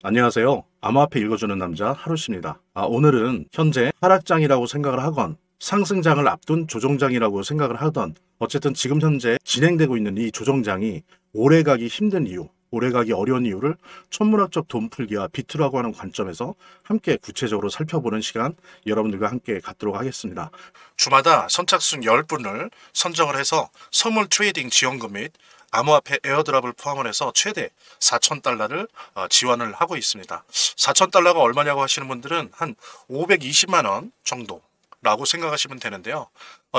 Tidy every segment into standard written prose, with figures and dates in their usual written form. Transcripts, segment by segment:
안녕하세요. 암호화폐 읽어주는 남자 하루씨입니다. 오늘은 현재 하락장이라고 생각을 하건 상승장을 앞둔 조정장이라고 생각을 하던 어쨌든 지금 현재 진행되고 있는 이 조정장이 오래가기 힘든 이유, 오래가기 어려운 이유를 천문학적 돈풀기와 비트라고 하는 관점에서 함께 구체적으로 살펴보는 시간 여러분들과 함께 갖도록 하겠습니다. 주마다 선착순 10분을 선정을 해서 선물 트레이딩 지원금 및 암호화폐 에어드랍을 포함을 해서 최대 4,000달러를 지원을 하고 있습니다. 4,000달러가 얼마냐고 하시는 분들은 한 520만 원 정도라고 생각하시면 되는데요.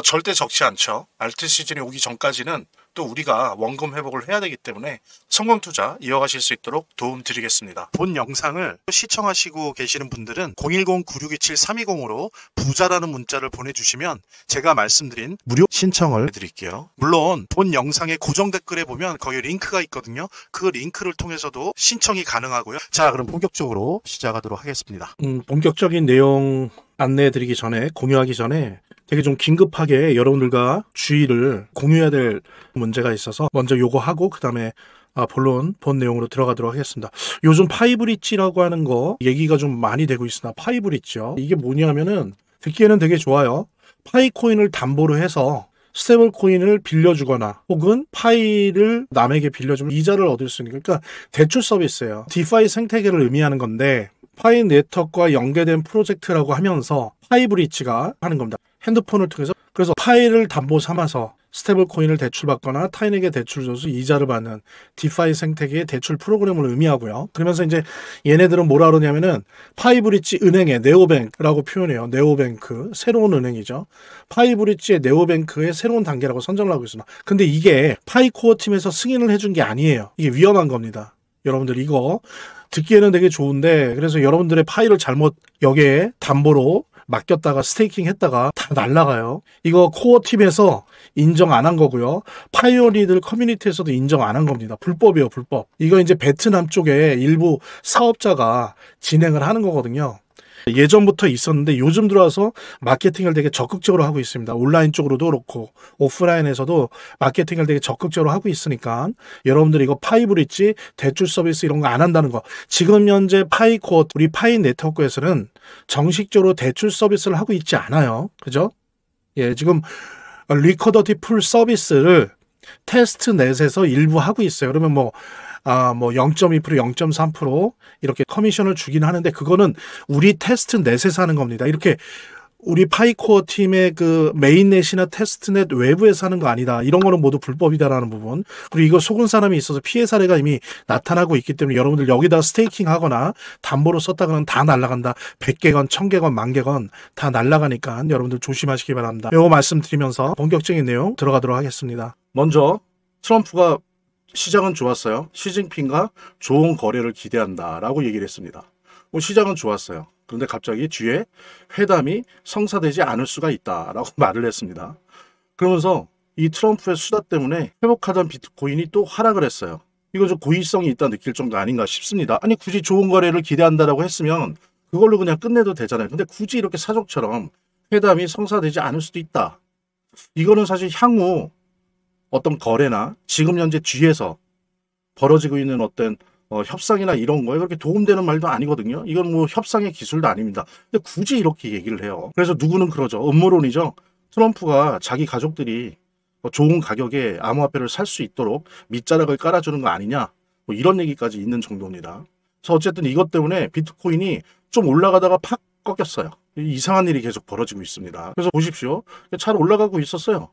절대 적지 않죠. 알트 시즌이 오기 전까지는 또 우리가 원금 회복을 해야 되기 때문에 성공 투자 이어가실 수 있도록 도움 드리겠습니다. 본 영상을 시청하시고 계시는 분들은 010-9627-320으로 부자라는 문자를 보내주시면 제가 말씀드린 무료 신청을 해드릴게요. 물론 본 영상의 고정 댓글에 보면 거기 링크가 있거든요. 그 링크를 통해서도 신청이 가능하고요. 자, 그럼 본격적으로 시작하도록 하겠습니다. 본격적인 내용 안내해드리기 전에, 공유하기 전에 되게 좀 긴급하게 여러분들과 주의를 공유해야 될 문제가 있어서 먼저 요거 하고 그 다음에 본 내용으로 들어가도록 하겠습니다. 요즘 파이브리지라고 하는 거 얘기가 좀 많이 되고 있으나 파이브리지요. 이게 뭐냐면은 듣기에는 되게 좋아요. 파이코인을 담보로 해서 스테이블 코인을 빌려주거나 혹은 파이를 남에게 빌려주면 이자를 얻을 수 있는, 그러니까 대출 서비스예요. 디파이 생태계를 의미하는 건데 파이 네트워크와 연계된 프로젝트라고 하면서 파이브리지가 하는 겁니다. 핸드폰을 통해서. 그래서 파이를 담보 삼아서 스테이블 코인을 대출받거나 타인에게 대출 줘서 이자를 받는 디파이 생태계의 대출 프로그램을 의미하고요. 그러면서 이제 얘네들은 뭐라 그러냐면은 파이브리지 은행의 네오뱅크라고 표현해요. 네오뱅크, 새로운 은행이죠. 파이브리지의 네오뱅크의 새로운 단계라고 선정을 하고 있습니다. 근데 이게 파이코어 팀에서 승인을 해준 게 아니에요. 이게 위험한 겁니다. 여러분들 이거 듣기에는 되게 좋은데, 그래서 여러분들의 파이를 잘못 여기에 담보로 맡겼다가 스테이킹 했다가 다 날라가요. 이거 코어 팀에서 인정 안 한 거고요. 파이오니들 커뮤니티에서도 인정 안 한 겁니다. 불법이에요, 불법. 이거 이제 베트남 쪽에 일부 사업자가 진행을 하는 거거든요. 예전부터 있었는데 요즘 들어와서 마케팅을 되게 적극적으로 하고 있습니다. 온라인 쪽으로도 그렇고 오프라인에서도 마케팅을 되게 적극적으로 하고 있으니까 여러분들이 이거 파이브리지 대출 서비스 이런 거 안 한다는 거. 지금 현재 파이코어, 우리 파이 네트워크에서는 정식적으로 대출 서비스를 하고 있지 않아요. 그죠? 예, 지금 리커더티 풀 서비스를 테스트넷에서 일부 하고 있어요. 그러면 뭐 0.2%, 0.3% 이렇게 커미션을 주긴 하는데 그거는 우리 테스트넷에서 하는 겁니다. 이렇게 우리 파이코어 팀의 그 메인넷이나 테스트넷 외부에서 하는 거 아니다. 이런 거는 모두 불법이다라는 부분. 그리고 이거 속은 사람이 있어서 피해 사례가 이미 나타나고 있기 때문에 여러분들 여기다 스테이킹 하거나 담보로 썼다가는 다 날아간다. 100개건, 1000개건, 10,000개건 다 날아가니까 여러분들 조심하시기 바랍니다. 이거 말씀드리면서 본격적인 내용 들어가도록 하겠습니다. 먼저 트럼프가 시장은 좋았어요. 시진핑과 좋은 거래를 기대한다라고 얘기를 했습니다. 시장은 좋았어요. 그런데 갑자기 뒤에 회담이 성사되지 않을 수가 있다라고 말을 했습니다. 그러면서 이 트럼프의 수다 때문에 회복하던 비트코인이 또 하락을 했어요. 이거 좀 고의성이 있다 느낄 정도 아닌가 싶습니다. 아니 굳이 좋은 거래를 기대한다라고 했으면 그걸로 그냥 끝내도 되잖아요. 근데 굳이 이렇게 사족처럼 회담이 성사되지 않을 수도 있다. 이거는 사실 향후 어떤 거래나 지금 현재 뒤에서 벌어지고 있는 어떤 협상이나 이런 거에 그렇게 도움되는 말도 아니거든요. 이건 뭐 협상의 기술도 아닙니다. 근데 굳이 이렇게 얘기를 해요. 그래서 누구는 그러죠. 음모론이죠. 트럼프가 자기 가족들이 좋은 가격에 암호화폐를 살 수 있도록 밑자락을 깔아주는 거 아니냐. 뭐 이런 얘기까지 있는 정도입니다. 그래서 어쨌든 이것 때문에 비트코인이 좀 올라가다가 팍 꺾였어요. 이상한 일이 계속 벌어지고 있습니다. 그래서 보십시오. 잘 올라가고 있었어요.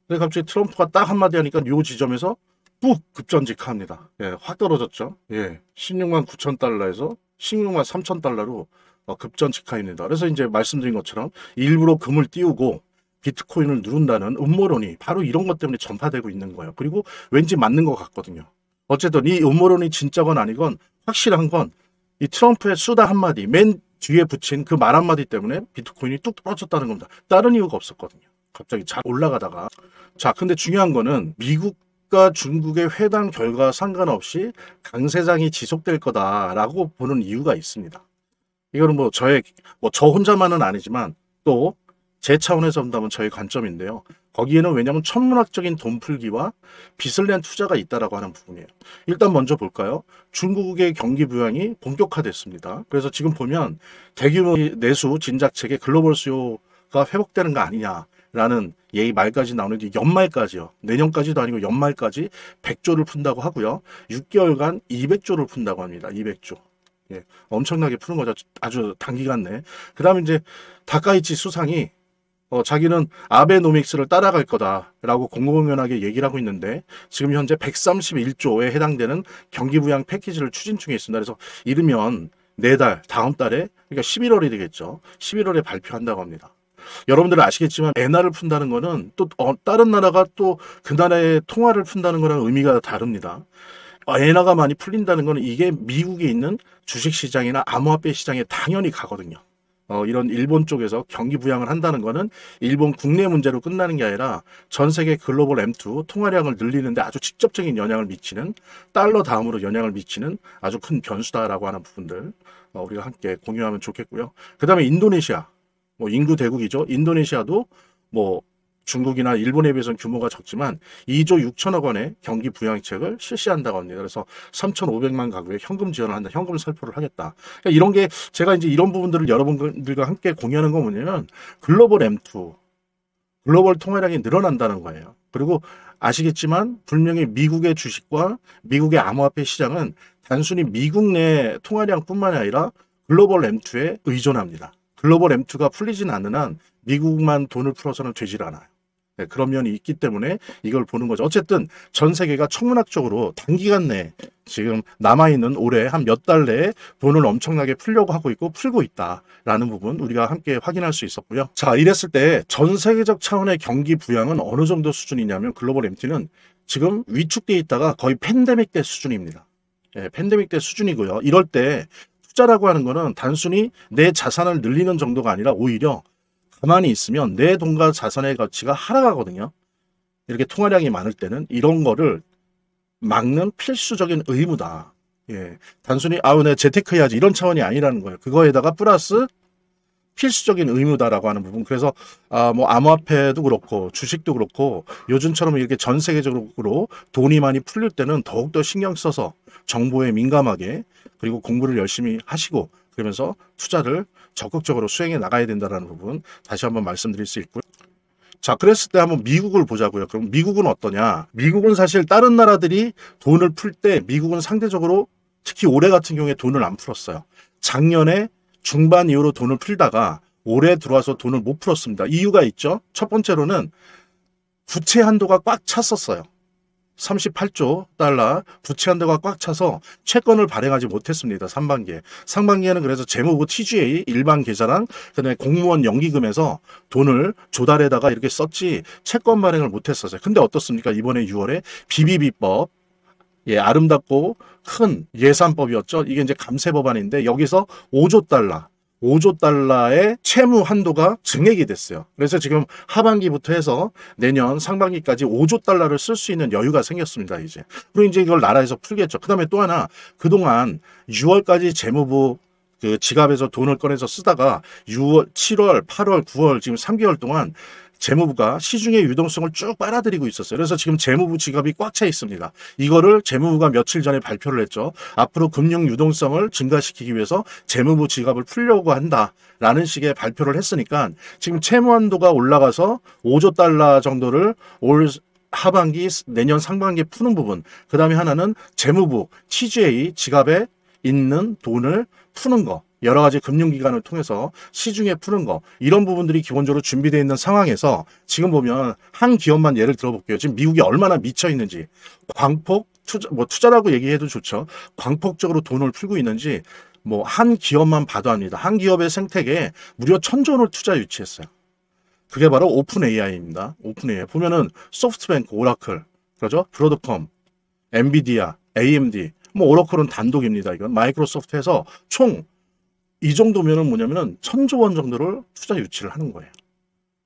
근데 갑자기 트럼프가 딱 한마디 하니까 이 지점에서 뚝 급전직하합니다. 예, 확 떨어졌죠. 예, 16만 9천 달러에서 16만 3천 달러로 급전직하입니다. 그래서 이제 말씀드린 것처럼 일부러 금을 띄우고 비트코인을 누른다는 음모론이 바로 이런 것 때문에 전파되고 있는 거예요. 그리고 왠지 맞는 것 같거든요. 어쨌든 이 음모론이 진짜건 아니건 확실한 건 이 트럼프의 수다 한마디, 맨 뒤에 붙인 그 말 한마디 때문에 비트코인이 뚝 떨어졌다는 겁니다. 다른 이유가 없었거든요. 갑자기 잘 올라가다가. 자, 근데 중요한 거는 미국과 중국의 회담 결과 상관없이 강세장이 지속될 거다라고 보는 이유가 있습니다. 이거는 저 혼자만은 아니지만 또 제 차원에서 본다면 저의 관점인데요. 거기에는 왜냐하면 천문학적인 돈 풀기와 빚을 낸 투자가 있다라고 하는 부분이에요. 일단 먼저 볼까요? 중국의 경기 부양이 본격화됐습니다. 그래서 지금 보면 대규모 내수 진작책에 글로벌 수요가 회복되는 거 아니냐라는 예의 말까지 나오는데 연말까지요. 내년까지도 아니고 연말까지 100조를 푼다고 하고요. 6개월간 200조를 푼다고 합니다. 200조. 예, 엄청나게 푸는 거죠. 아주 단기간 내에. 그 다음에 이제 다카이치 수상이 자기는 아베노믹스를 따라갈 거다라고 공공연하게 얘기를 하고 있는데 지금 현재 131조에 해당되는 경기부양 패키지를 추진 중에 있습니다. 그래서 이르면 내달, 다음 달에 그러니까 11월이 되겠죠. 11월에 발표한다고 합니다. 여러분들은 아시겠지만 엔화를 푼다는 거는 또 다른 나라가 또 그 나라의 통화를 푼다는 거랑 의미가 다릅니다. 엔화가 많이 풀린다는 거는 이게 미국에 있는 주식시장이나 암호화폐 시장에 당연히 가거든요. 이런 일본 쪽에서 경기 부양을 한다는 거는 일본 국내 문제로 끝나는 게 아니라 전 세계 글로벌 M2 통화량을 늘리는데 아주 직접적인 영향을 미치는 달러 다음으로 영향을 미치는 아주 큰 변수다라고 하는 부분들 우리가 함께 공유하면 좋겠고요. 그 다음에 인도네시아, 인구 대국이죠. 인도네시아도 중국이나 일본에 비해서는 규모가 적지만 2조 6천억 원의 경기 부양책을 실시한다고 합니다. 그래서 3,500만 가구에 현금 지원을 한다. 현금 살포를 하겠다. 그러니까 이런 게 제가 이제 이런 부분들을 여러분들과 함께 공유하는 건 뭐냐면 글로벌 M2, 글로벌 통화량이 늘어난다는 거예요. 그리고 아시겠지만 분명히 미국의 주식과 미국의 암호화폐 시장은 단순히 미국 내 통화량뿐만이 아니라 글로벌 M2에 의존합니다. 글로벌 M2가 풀리진 않는 한 미국만 돈을 풀어서는 되질 않아요. 네, 그런 면이 있기 때문에 이걸 보는 거죠. 어쨌든 전 세계가 천문학적으로 단기간 내에 지금 남아있는 올해 한 몇 달 내에 돈을 엄청나게 풀려고 하고 있고 풀고 있다라는 부분 우리가 함께 확인할 수 있었고요. 자, 이랬을 때 전 세계적 차원의 경기 부양은 어느 정도 수준이냐면 글로벌 MT는 지금 위축돼 있다가 거의 팬데믹 때 수준입니다. 예, 팬데믹 때 수준이고요. 이럴 때 투자라고 하는 거는 단순히 내 자산을 늘리는 정도가 아니라 오히려 가만히 있으면 내 돈과 자산의 가치가 하락하거든요. 이렇게 통화량이 많을 때는 이런 거를 막는 필수적인 의무다. 예, 단순히 내가 재테크해야지 이런 차원이 아니라는 거예요. 그거에다가 플러스 필수적인 의무다라고 하는 부분. 그래서 암호화폐도 그렇고 주식도 그렇고 요즘처럼 이렇게 전 세계적으로 돈이 많이 풀릴 때는 더욱더 신경 써서 정보에 민감하게 그리고 공부를 열심히 하시고 그러면서 투자를 적극적으로 수행해 나가야 된다는 부분 다시 한번 말씀드릴 수 있고요. 자, 그랬을 때 한번 미국을 보자고요. 그럼 미국은 어떠냐? 미국은 사실 다른 나라들이 돈을 풀 때 미국은 상대적으로 특히 올해 같은 경우에 돈을 안 풀었어요. 작년에 중반 이후로 돈을 풀다가 올해 들어와서 돈을 못 풀었습니다. 이유가 있죠. 첫 번째로는 부채 한도가 꽉 찼었어요. 38조 달러 부채 한도가 꽉 차서 채권을 발행하지 못했습니다. 상반기에는 그래서 재무부 TGA 일반 계좌랑 그다음에 공무원 연기금에서 돈을 조달해다가 이렇게 썼지 채권 발행을 못했었어요. 근데 어떻습니까? 이번에 6월에 BBB법 예, 아름답고 큰 예산법이었죠. 이게 이제 감세 법안인데 여기서 5조 달러의 채무 한도가 증액이 됐어요. 그래서 지금 하반기부터 해서 내년 상반기까지 5조 달러를 쓸 수 있는 여유가 생겼습니다. 이제. 그리고 이제 이걸 나라에서 풀겠죠. 그 다음에 또 하나 그동안 6월까지 재무부 그 지갑에서 돈을 꺼내서 쓰다가 6월, 7월, 8월, 9월 지금 3개월 동안 재무부가 시중의 유동성을 쭉 빨아들이고 있었어요. 그래서 지금 재무부 지갑이 꽉 차 있습니다. 이거를 재무부가 며칠 전에 발표를 했죠. 앞으로 금융 유동성을 증가시키기 위해서 재무부 지갑을 풀려고 한다라는 식의 발표를 했으니까 지금 채무 한도가 올라가서 5조 달러 정도를 올 하반기 내년 상반기에 푸는 부분. 그 다음에 하나는 재무부 TGA 지갑에 있는 돈을 푸는 거. 여러 가지 금융기관을 통해서 시중에 푸는 거 이런 부분들이 기본적으로 준비되어 있는 상황에서 지금 보면 한 기업만 예를 들어볼게요. 지금 미국이 얼마나 미쳐 있는지 광폭 투자라고 얘기해도 좋죠. 광폭적으로 돈을 풀고 있는지 한 기업만 봐도 합니다. 한 기업의 생태계에 무려 1,000조 원을 투자 유치했어요. 그게 바로 오픈 AI입니다. 오픈 AI 보면은 소프트뱅크, 오라클, 그렇죠? 브로드컴, 엔비디아, AMD, 오라클은 단독입니다. 이건 마이크로소프트에서 총 이 정도면은 뭐냐면은 1,000조 원 정도를 투자 유치를 하는 거예요.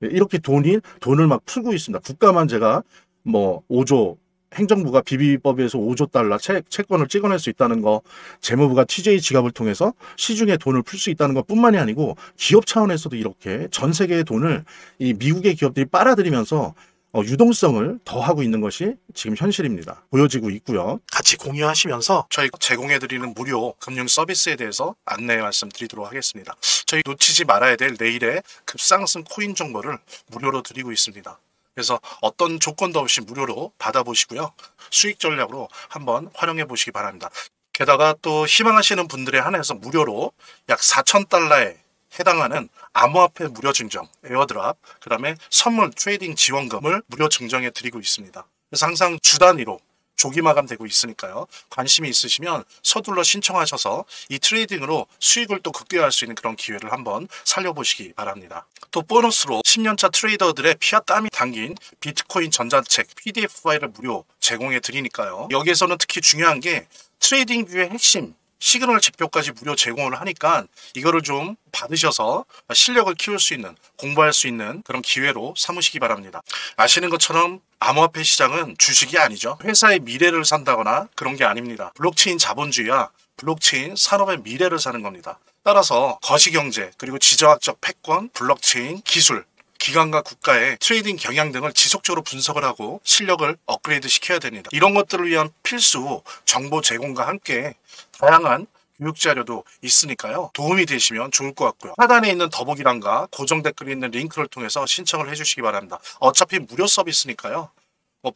이렇게 돈을 막 풀고 있습니다. 국가만 제가 5조 행정부가 BB법에서 5조 달러 채권을 찍어낼 수 있다는 거, 재무부가 TJ 지갑을 통해서 시중에 돈을 풀 수 있다는 것 뿐만이 아니고 기업 차원에서도 이렇게 전 세계의 돈을 이 미국의 기업들이 빨아들이면서 유동성을 더하고 있는 것이 지금 현실입니다. 보여지고 있고요. 같이 공유하시면서 저희 제공해드리는 무료 금융 서비스에 대해서 안내 말씀드리도록 하겠습니다. 저희 놓치지 말아야 될 내일의 급상승 코인 정보를 무료로 드리고 있습니다. 그래서 어떤 조건도 없이 무료로 받아보시고요. 수익 전략으로 한번 활용해 보시기 바랍니다. 게다가 또 희망하시는 분들에 한해서 무료로 약 4,000달러에 해당하는 암호화폐 무료 증정, 에어드랍, 그 다음에 선물 트레이딩 지원금을 무료 증정해 드리고 있습니다. 그래서 항상 주 단위로 조기 마감되고 있으니까요. 관심이 있으시면 서둘러 신청하셔서 이 트레이딩으로 수익을 또 극대화할 수 있는 그런 기회를 한번 살려보시기 바랍니다. 또 보너스로 10년차 트레이더들의 피와 땀이 담긴 비트코인 전자책 PDF 파일을 무료 제공해 드리니까요. 여기에서는 특히 중요한 게 트레이딩 뷰의 핵심 시그널 지표까지 무료 제공을 하니까 이거를 좀 받으셔서 실력을 키울 수 있는, 공부할 수 있는 그런 기회로 삼으시기 바랍니다. 아시는 것처럼 암호화폐 시장은 주식이 아니죠. 회사의 미래를 산다거나 그런 게 아닙니다. 블록체인 자본주의와 블록체인 산업의 미래를 사는 겁니다. 따라서 거시경제, 그리고 지정학적 패권, 블록체인 기술, 기관과 국가의 트레이딩 경향 등을 지속적으로 분석을 하고 실력을 업그레이드 시켜야 됩니다. 이런 것들을 위한 필수 정보 제공과 함께 다양한 교육 자료도 있으니까요. 도움이 되시면 좋을 것 같고요. 하단에 있는 더보기란과 고정 댓글에 있는 링크를 통해서 신청을 해주시기 바랍니다. 어차피 무료 서비스니까요.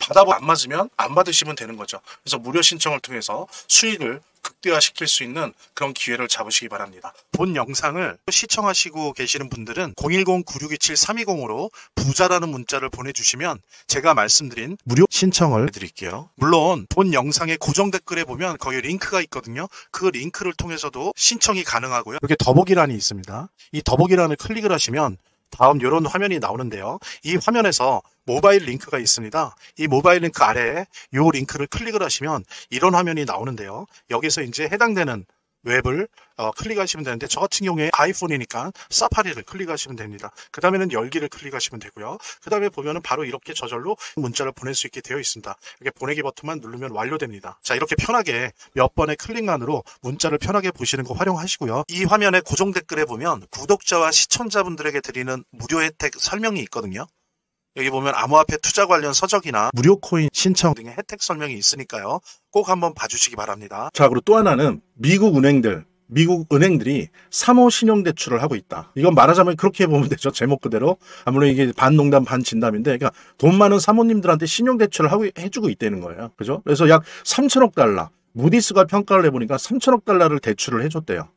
받아보고 안 맞으면 안 받으시면 되는 거죠. 그래서 무료 신청을 통해서 수익을 극대화시킬 수 있는 그런 기회를 잡으시기 바랍니다. 본 영상을 시청하시고 계시는 분들은 010-9627-320으로 부자라는 문자를 보내주시면 제가 말씀드린 무료 신청을 해드릴게요. 물론 본 영상의 고정 댓글에 보면 거기 링크가 있거든요. 그 링크를 통해서도 신청이 가능하고요. 이렇게 더보기란이 있습니다. 이 더보기란을 클릭을 하시면 다음 이런 화면이 나오는데요. 이 화면에서 모바일 링크가 있습니다. 이 모바일 링크 아래에 이 링크를 클릭을 하시면 이런 화면이 나오는데요. 여기서 이제 해당되는 웹을 클릭하시면 되는데 저 같은 경우에 아이폰이니까 사파리를 클릭하시면 됩니다. 그 다음에는 열기를 클릭하시면 되고요. 그 다음에 보면은 바로 이렇게 저절로 문자를 보낼 수 있게 되어 있습니다. 이렇게 보내기 버튼만 누르면 완료됩니다. 자, 이렇게 편하게 몇 번의 클릭만으로 문자를 편하게 보시는 거 활용하시고요. 이 화면의 고정 댓글에 보면 구독자와 시청자분들에게 드리는 무료 혜택 설명이 있거든요. 여기 보면 암호화폐 투자 관련 서적이나 무료 코인 신청 등의 혜택 설명이 있으니까요. 꼭 한번 봐주시기 바랍니다. 자, 그리고 또 하나는 미국 은행들이 3호 신용대출을 하고 있다. 이건 말하자면 그렇게 보면 되죠. 제목 그대로. 아무래도 이게 반농담 반진담인데, 그러니까 돈 많은 사모님들한테 신용대출을 해주고 있다는 거예요. 그죠? 그래서 약 3천억 달러, 무디스가 평가를 해보니까 3천억 달러를 대출을 해줬대요.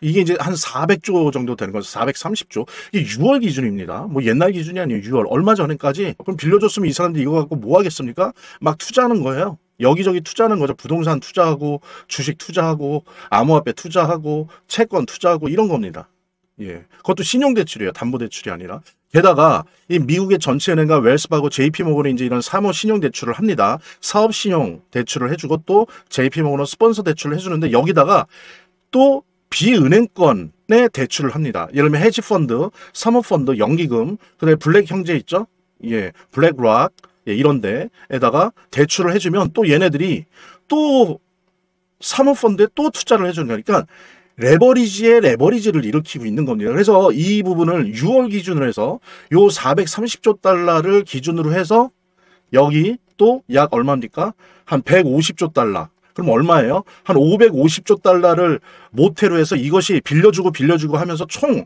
이게 이제 한 400조 정도 되는 거죠. 430조. 이게 6월 기준입니다. 뭐 옛날 기준이 아니에요. 6월. 얼마 전에까지. 그럼 빌려줬으면 이 사람들이 이거 갖고 뭐 하겠습니까? 막 투자하는 거예요. 여기저기 투자하는 거죠. 부동산 투자하고, 주식 투자하고, 암호화폐 투자하고, 채권 투자하고, 이런 겁니다. 예. 그것도 신용대출이에요. 담보대출이 아니라. 게다가 이 미국의 전체 은행과 웰스파고, JP모건이 이제 이런 사모 신용대출을 합니다. 사업 신용대출을 해주고 또 JP모건은 스폰서 대출을 해주는데 여기다가 또 비은행권에 대출을 합니다. 예를 들면 헤지펀드, 사모펀드, 연기금, 그다음에 블랙 형제 있죠? 예, 블랙락, 예, 이런 데에다가 대출을 해주면 또 얘네들이 또 사모펀드에 또 투자를 해주는 거니까 레버리지에 레버리지를 일으키고 있는 겁니다. 그래서 이 부분을 6월 기준으로 해서 요 430조 달러를 기준으로 해서 여기 또 약 얼마입니까? 한 150조 달러. 그럼 얼마예요? 한 550조 달러를 모태로 해서 이것이 빌려주고 하면서 총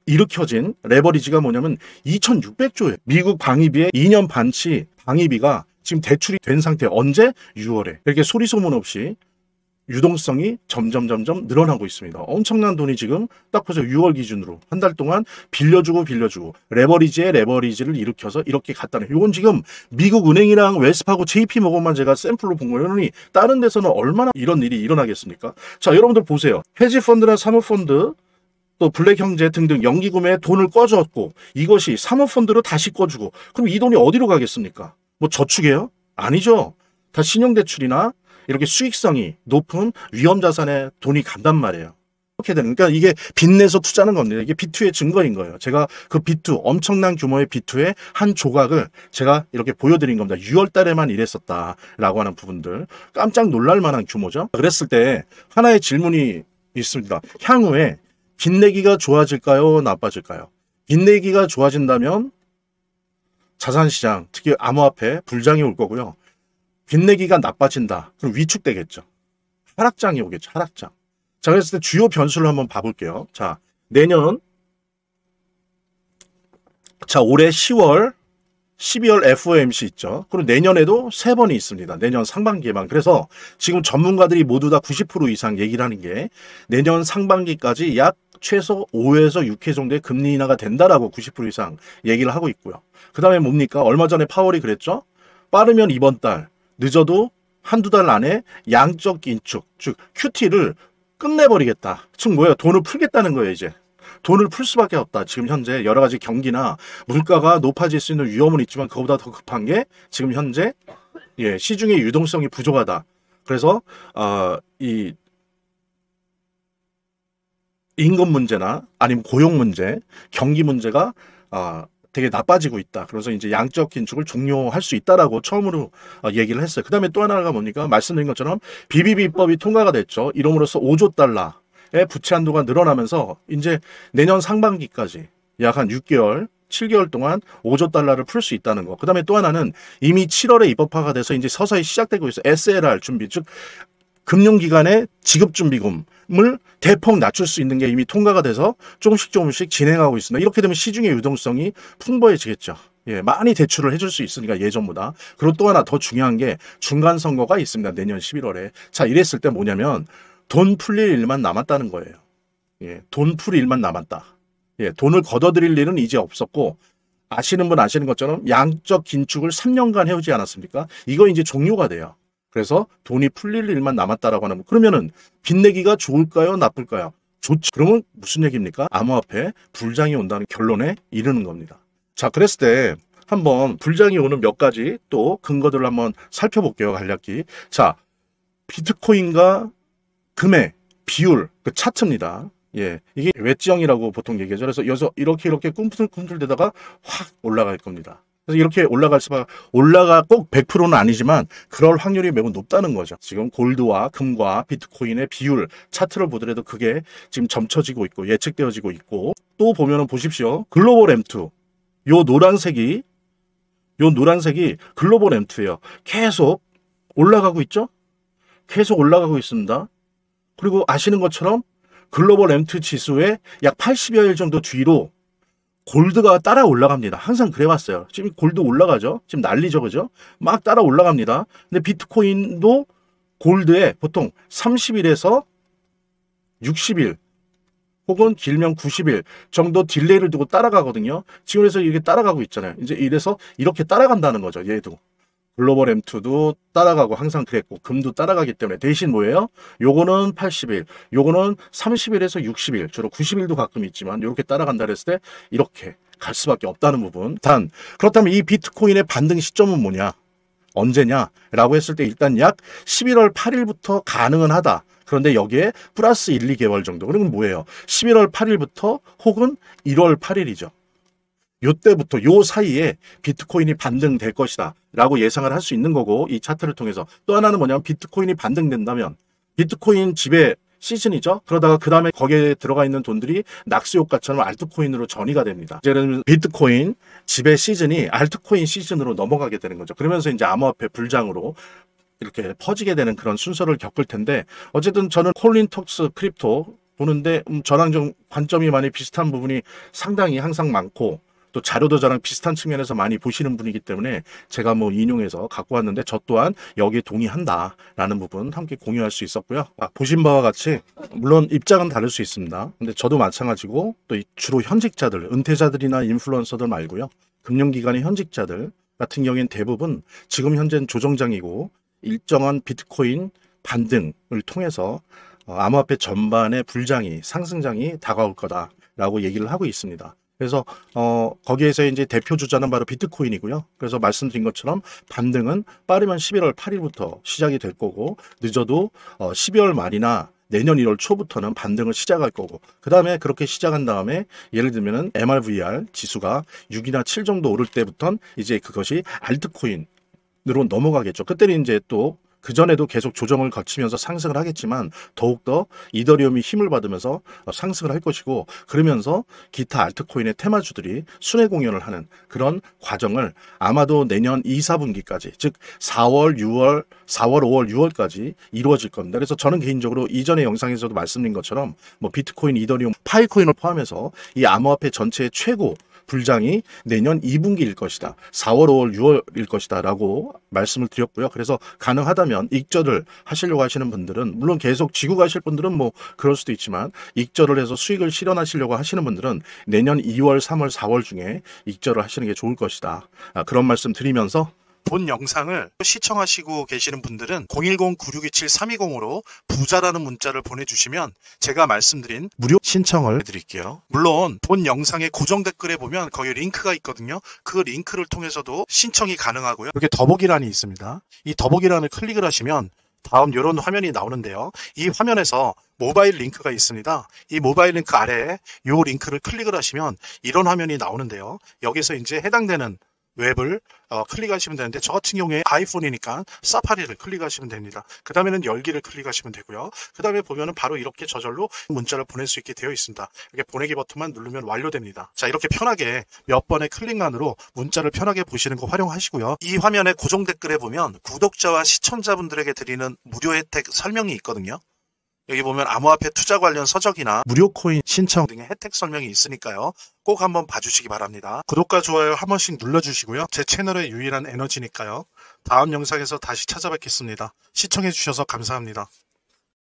일으켜진 레버리지가 뭐냐면 2600조예요. 미국 방위비의 2년 반치 방위비가 지금 대출이 된 상태. 언제? 6월에. 이렇게 소리 소문 없이 유동성이 점점 늘어나고 있습니다. 엄청난 돈이 지금 딱 보세요. 6월 기준으로 한 달 동안 빌려주고 레버리지에 레버리지를 일으켜서 이렇게 갔다는. 이건 지금 미국 은행이랑 웰스파고, JP모건만 제가 샘플로 본 거예요. 그러니 다른 데서는 얼마나 이런 일이 일어나겠습니까? 자, 여러분들 보세요. 헤지펀드나 사모펀드 또 블랙 형제 등등 연기금에 돈을 꺼주었고 이것이 사모펀드로 다시 꺼주고 그럼 이 돈이 어디로 가겠습니까? 뭐 저축이에요? 아니죠. 다 신용대출이나 이렇게 수익성이 높은 위험자산에 돈이 간단 말이에요. 이렇게 되는, 그러니까 이게 빚내서 투자하는 겁니다. 이게 B2의 증거인 거예요. 제가 그 B2, 엄청난 규모의 B2의 한 조각을 제가 이렇게 보여드린 겁니다. 6월 달에만 이랬었다라고 하는 부분들. 깜짝 놀랄 만한 규모죠. 그랬을 때 하나의 질문이 있습니다. 향후에 빚내기가 좋아질까요? 나빠질까요? 빚내기가 좋아진다면 자산시장, 특히 암호화폐 불장이 올 거고요. 빚내기가 나빠진다. 그럼 위축되겠죠. 하락장이 오겠죠. 하락장. 자, 그랬을 때 주요 변수를 한번 봐볼게요. 자, 내년, 자, 올해 10월, 12월 FOMC 있죠. 그리고 내년에도 3번이 있습니다. 내년 상반기에만. 그래서 지금 전문가들이 모두 다 90% 이상 얘기를 하는 게 내년 상반기까지 약 최소 5에서 6회 정도의 금리 인하가 된다라고 90% 이상 얘기를 하고 있고요. 그 다음에 뭡니까? 얼마 전에 파월이 그랬죠. 빠르면 이번 달, 늦어도 한두 달 안에 양적 긴축, 즉 QT를 끝내버리겠다. 즉 뭐예요? 돈을 풀겠다는 거예요. 이제 돈을 풀 수밖에 없다. 지금 현재 여러 가지 경기나 물가가 높아질 수 있는 위험은 있지만 그거보다 더 급한 게 지금 현재 시중의 유동성이 부족하다. 그래서 이 임금 문제나 아니면 고용 문제, 경기 문제가 되게 나빠지고 있다. 그래서 이제 양적 긴축을 종료할 수 있다라고 처음으로 얘기를 했어요. 그 다음에 또 하나가 뭡니까? 말씀드린 것처럼 BBB법이 통과가 됐죠. 이름으로써 5조 달러의 부채 한도가 늘어나면서 이제 내년 상반기까지 약 한 6개월, 7개월 동안 5조 달러를 풀 수 있다는 거. 그 다음에 또 하나는 이미 7월에 입법화가 돼서 이제 서서히 시작되고 있어요. SLR 준비, 즉 금융기관의 지급준비금을 대폭 낮출 수 있는 게 이미 통과가 돼서 조금씩 진행하고 있습니다. 이렇게 되면 시중의 유동성이 풍부해지겠죠. 많이 대출을 해줄 수 있으니까 예전보다. 그리고 또 하나 더 중요한 게 중간선거가 있습니다. 내년 11월에. 자, 이랬을 때 뭐냐면 돈 풀릴 일만 남았다는 거예요. 돈 풀 일만 남았다. 돈을 걷어들일 일은 이제 없었고 아시는 분 아시는 것처럼 양적 긴축을 3년간 해오지 않았습니까? 이거 이제 종료가 돼요. 그래서 돈이 풀릴 일만 남았다라고 하는 거. 그러면은 빚내기가 좋을까요? 나쁠까요? 좋죠. 그러면 무슨 얘기입니까? 암호화폐 불장이 온다는 결론에 이르는 겁니다. 자, 그랬을 때 한번 불장이 오는 몇 가지 또 근거들을 한번 살펴볼게요. 간략히. 자, 비트코인과 금의 비율, 그 차트입니다. 이게 웨지형이라고 보통 얘기하죠. 그래서 여기서 이렇게 꿈틀꿈틀대다가 확 올라갈 겁니다. 그래서 이렇게 올라갈 수밖에, 꼭 100%는 아니지만 그럴 확률이 매우 높다는 거죠. 지금 골드와 금과 비트코인의 비율 차트를 보더라도 그게 지금 점쳐지고 있고 예측되어지고 있고, 또 보면은 보십시오. 글로벌 M2. 요 노란색이 글로벌 M2예요. 계속 올라가고 있죠? 계속 올라가고 있습니다. 그리고 아시는 것처럼 글로벌 M2 지수의 약 80여일 정도 뒤로 골드가 따라 올라갑니다. 항상 그래왔어요. 지금 골드 올라가죠. 지금 난리죠. 그죠? 막 따라 올라갑니다. 근데 비트코인도 골드에 보통 30일에서 60일 혹은 길면 90일 정도 딜레이를 두고 따라가거든요. 지금 그래서 이렇게 따라가고 있잖아요. 이제 이래서 이렇게 따라간다는 거죠. 얘도. 글로벌 M2도 따라가고 항상 그랬고 금도 따라가기 때문에 대신 뭐예요? 요거는 80일, 요거는 30일에서 60일, 주로 90일도 가끔 있지만 이렇게 따라간다 그랬을 때 이렇게 갈 수밖에 없다는 부분. 단 그렇다면 이 비트코인의 반등 시점은 뭐냐? 언제냐? 라고 했을 때 일단 약 11월 8일부터 가능은 하다. 그런데 여기에 플러스 1, 2개월 정도. 그러면 뭐예요? 11월 8일부터 혹은 1월 8일이죠. 요때부터 요 사이에 비트코인이 반등될 것이다 라고 예상을 할 수 있는 거고, 이 차트를 통해서. 또 하나는 뭐냐면 비트코인이 반등된다면 비트코인 지배 시즌이죠. 그러다가 그 다음에 거기에 들어가 있는 돈들이 낙수 효과처럼 알트코인으로 전이가 됩니다. 이제 그러면 비트코인 지배 시즌이 알트코인 시즌으로 넘어가게 되는 거죠. 그러면서 이제 암호화폐 불장으로 이렇게 퍼지게 되는 그런 순서를 겪을 텐데, 어쨌든 저는 콜린 톡스 크립토 보는데 저랑 좀 관점이 많이 비슷한 부분이 상당히 항상 많고, 또 자료도 저랑 비슷한 측면에서 많이 보시는 분이기 때문에 제가 뭐 인용해서 갖고 왔는데, 저 또한 여기에 동의한다라는 부분 함께 공유할 수 있었고요. 보신 바와 같이 물론 입장은 다를 수 있습니다. 근데 저도 마찬가지고, 또 주로 현직자들, 은퇴자들이나 인플루언서들 말고요. 금융기관의 현직자들 같은 경우에는 대부분 지금 현재는 조정장이고 일정한 비트코인 반등을 통해서 암호화폐 전반의 불장이, 상승장이 다가올 거다라고 얘기를 하고 있습니다. 그래서 거기에서 이제 대표 주자는 바로 비트코인이고요. 그래서 말씀드린 것처럼 반등은 빠르면 11월 8일부터 시작이 될 거고, 늦어도 12월 말이나 내년 1월 초부터는 반등을 시작할 거고, 그 다음에 그렇게 시작한 다음에 예를 들면은 MRVR 지수가 6이나 7 정도 오를 때부터는 이제 그것이 알트코인으로 넘어가겠죠. 그때는 이제 또 그전에도 계속 조정을 거치면서 상승을 하겠지만 더욱더 이더리움이 힘을 받으면서 상승을 할 것이고, 그러면서 기타 알트코인의 테마주들이 순회 공연을 하는 그런 과정을 아마도 내년 2, 4분기까지, 즉 4월, 5월, 6월까지 이루어질 겁니다. 그래서 저는 개인적으로 이전의 영상에서도 말씀드린 것처럼 뭐 비트코인, 이더리움, 파이코인을 포함해서 이 암호화폐 전체의 최고 불장이 내년 2분기일 것이다. 4월, 5월, 6월일 것이다 라고 말씀을 드렸고요. 그래서 가능하다면 익절을 하시려고 하시는 분들은, 물론 계속 지고 가실 분들은 뭐 그럴 수도 있지만 익절을 해서 수익을 실현하시려고 하시는 분들은 내년 2월, 3월, 4월 중에 익절을 하시는 게 좋을 것이다. 그런 말씀 드리면서, 본 영상을 시청하시고 계시는 분들은 010-9627-320으로 부자라는 문자를 보내주시면 제가 말씀드린 무료 신청을 해드릴게요. 물론 본 영상의 고정 댓글에 보면 거기 링크가 있거든요. 그 링크를 통해서도 신청이 가능하고요. 이렇게 더보기란이 있습니다. 이 더보기란을 클릭을 하시면 다음 이런 화면이 나오는데요. 이 화면에서 모바일 링크가 있습니다. 이 모바일 링크 아래에 이 링크를 클릭을 하시면 이런 화면이 나오는데요. 여기서 이제 해당되는 웹을 클릭하시면 되는데, 저 같은 경우에 아이폰이니까 사파리를 클릭하시면 됩니다. 그 다음에는 열기를 클릭하시면 되고요. 그 다음에 보면은 바로 이렇게 저절로 문자를 보낼 수 있게 되어 있습니다. 이렇게 보내기 버튼만 누르면 완료됩니다. 자, 이렇게 편하게 몇 번의 클릭만으로 문자를 편하게 보시는 거 활용하시고요. 이 화면의 고정 댓글에 보면 구독자와 시청자분들에게 드리는 무료 혜택 설명이 있거든요. 여기 보면 암호화폐 투자 관련 서적이나 무료 코인 신청 등의 혜택 설명이 있으니까요. 꼭 한번 봐주시기 바랍니다. 구독과 좋아요 한 번씩 눌러주시고요. 제 채널의 유일한 에너지니까요. 다음 영상에서 다시 찾아뵙겠습니다. 시청해주셔서 감사합니다.